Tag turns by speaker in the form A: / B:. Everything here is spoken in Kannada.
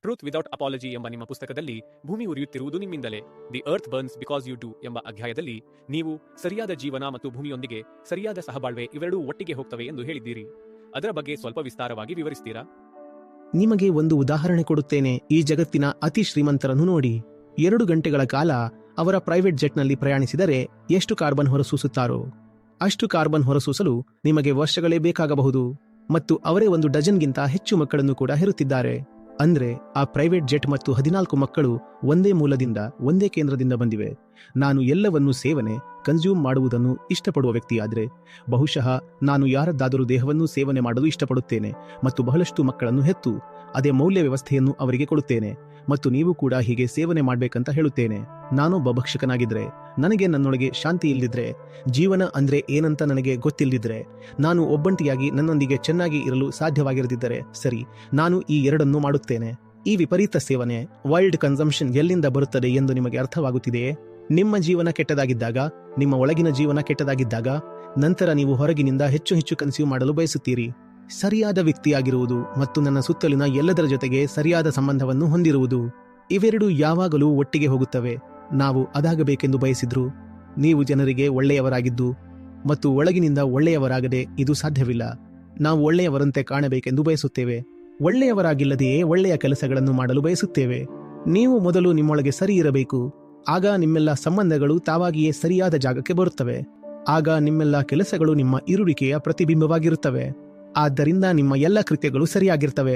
A: ಟ್ರೂತ್ ವಿದೌಟ್ ಅಪಾಲಜಿ ಎಂಬ ನಿಮ್ಮ ಪುಸ್ತಕದಲ್ಲಿ ಭೂಮಿ ಉರಿಯುತ್ತಿರುವುದು ನಿಮ್ಮಿಂದಲೇ, the earth burns because you do ಎಂಬ ಅಧ್ಯಾಯದಲ್ಲಿ ನೀವು ಸರಿಯಾದ ಜೀವನ ಮತ್ತು ಭೂಮಿಯೊಂದಿಗೆ ಸರಿಯಾದ ಸಹಬಾಳ್ವೆ ಇವೆರಡೂ ಒಟ್ಟಿಗೆ ಹೋಗ್ತವೆ ಎಂದು ಹೇಳಿದ್ದೀರಿ. ಅದರ ಬಗ್ಗೆ ಸ್ವಲ್ಪ ವಿಸ್ತಾರವಾಗಿ ವಿವರಿಸ್ತೀರಾ?
B: ನಿಮಗೆ ಒಂದು ಉದಾಹರಣೆ ಕೊಡುತ್ತೇನೆ. ಈ ಜಗತ್ತಿನ ಅತಿ ಶ್ರೀಮಂತರನ್ನು ನೋಡಿ. 2 ಗಂಟೆಗಳ ಕಾಲ ಅವರ ಪ್ರೈವೇಟ್ ಜೆಟ್ನಲ್ಲಿ ಪ್ರಯಾಣಿಸಿದರೆ ಎಷ್ಟು ಕಾರ್ಬನ್ ಹೊರಸೂಸುತ್ತಾರೋ ಅಷ್ಟು ಕಾರ್ಬನ್ ಹೊರಸೂಸಲು ನಿಮಗೆ ವರ್ಷಗಳೇ ಬೇಕಾಗಬಹುದು. ಮತ್ತು ಅವರೇ 1 ಡಜನ್ಗಿಂತ ಹೆಚ್ಚು ಮಕ್ಕಳನ್ನು ಕೂಡ ಹೆರುತ್ತಿದ್ದಾರೆ. ಅಂದ್ರೆ ಆ ಪ್ರೈವೇಟ್ ಜೆಟ್ ಮತ್ತು 14 ಮಕ್ಕಳು ಒಂದೇ ಮೂಲದಿಂದ, ಒಂದೇ ಕೇಂದ್ರದಿಂದ ಬಂದಿವೆ. ನಾನು ಎಲ್ಲವನ್ನೂ ಕನ್ಸ್ಯೂಮ್ ಮಾಡುವುದನ್ನು ಇಷ್ಟಪಡುವ ವ್ಯಕ್ತಿಯಾದ್ರೆ ಬಹುಶಃ ನಾನು ಯಾರದ್ದಾದರೂ ದೇಹವನ್ನು ಸೇವನೆ ಮಾಡಲು ಇಷ್ಟಪಡುತ್ತೇನೆ ಮತ್ತು ಬಹಳಷ್ಟು ಮಕ್ಕಳನ್ನು ಹೆತ್ತು ಅದೇ ಮೌಲ್ಯ ವ್ಯವಸ್ಥೆಯನ್ನು ಅವರಿಗೆ ಕೊಡುತ್ತೇನೆ. ಮತ್ತು ನೀವು ಕೂಡ ಹೀಗೆ ಸೇವನೆ ಮಾಡ್ಬೇಕಂತ ಹೇಳುತ್ತೇನೆ. ನಾನೊಬ್ಬ ಭಕ್ಷಕನಾಗಿದ್ರೆ, ನನಗೆ ನನ್ನೊಳಗೆ ಶಾಂತಿ ಇಲ್ಲದಿದ್ರೆ, ಜೀವನ ಅಂದ್ರೆ ಏನಂತ ನನಗೆ ಗೊತ್ತಿಲ್ಲದಿದ್ರೆ, ನಾನು ಒಬ್ಬಂಟಿಯಾಗಿ ನನ್ನೊಂದಿಗೆ ಚೆನ್ನಾಗಿ ಇರಲು ಸಾಧ್ಯವಾಗಿರದಿದ್ದರೆ ಸರಿ, ನಾನು ಈ ಎರಡನ್ನೂ ಮಾಡುತ್ತೇನೆ. ಈ ವಿಪರೀತ ಸೇವನೆ, ವೈಲ್ಡ್ ಕನ್ಸಂಪ್ಷನ್ ಎಲ್ಲಿಂದ ಬರುತ್ತದೆ ಎಂದು ನಿಮಗೆ ಅರ್ಥವಾಗುತ್ತಿದೆಯೇ? ನಿಮ್ಮ ಜೀವನ ಕೆಟ್ಟದಾಗಿದ್ದಾಗ, ನಿಮ್ಮ ಒಳಗಿನ ಜೀವನ ಕೆಟ್ಟದಾಗಿದ್ದಾಗ, ನಂತರ ನೀವು ಹೊರಗಿನಿಂದ ಹೆಚ್ಚು ಕನ್ಸ್ಯೂಮ್ ಮಾಡಲು ಬಯಸುತ್ತೀರಿ. ಸರಿಯಾದ ವ್ಯಕ್ತಿಯಾಗಿರುವುದು ಮತ್ತು ನನ್ನ ಸುತ್ತಲಿನ ಎಲ್ಲದರ ಜೊತೆಗೆ ಸರಿಯಾದ ಸಂಬಂಧವನ್ನು ಹೊಂದಿರುವುದು, ಇವೆರಡೂ ಯಾವಾಗಲೂ ಒಟ್ಟಿಗೆ ಹೋಗುತ್ತವೆ. ನಾವು ಅದಾಗಬೇಕೆಂದು ಬಯಸಿದ್ರು, ನೀವು ಜನರಿಗೆ ಒಳ್ಳೆಯವರಾಗಿದ್ದು ಮತ್ತು ಒಳಗಿನಿಂದ ಒಳ್ಳೆಯವರಾಗದೆ ಇದು ಸಾಧ್ಯವಿಲ್ಲ. ನಾವು ಒಳ್ಳೆಯವರಂತೆ ಕಾಣಬೇಕೆಂದು ಬಯಸುತ್ತೇವೆ. ಒಳ್ಳೆಯವರಾಗಿಲ್ಲದೆಯೇ ಒಳ್ಳೆಯ ಕೆಲಸಗಳನ್ನು ಮಾಡಲು ಬಯಸುತ್ತೇವೆ. ನೀವು ಮೊದಲು ನಿಮ್ಮೊಳಗೆ ಸರಿ ಇರಬೇಕು. ಆಗ ನಿಮ್ಮೆಲ್ಲ ಸಂಬಂಧಗಳು ತಾವಾಗಿಯೇ ಸರಿಯಾದ ಜಾಗಕ್ಕೆ ಬರುತ್ತವೆ. ಆಗ ನಿಮ್ಮೆಲ್ಲ ಕೆಲಸಗಳು ನಿಮ್ಮ ಇರುವಿಕೆಯ ಪ್ರತಿಬಿಂಬವಾಗಿರುತ್ತವೆ. ಆದ್ದರಿಂದ ನಿಮ್ಮ ಎಲ್ಲ ಕೃತ್ಯಗಳು ಸರಿಯಾಗಿರ್ತವೆ.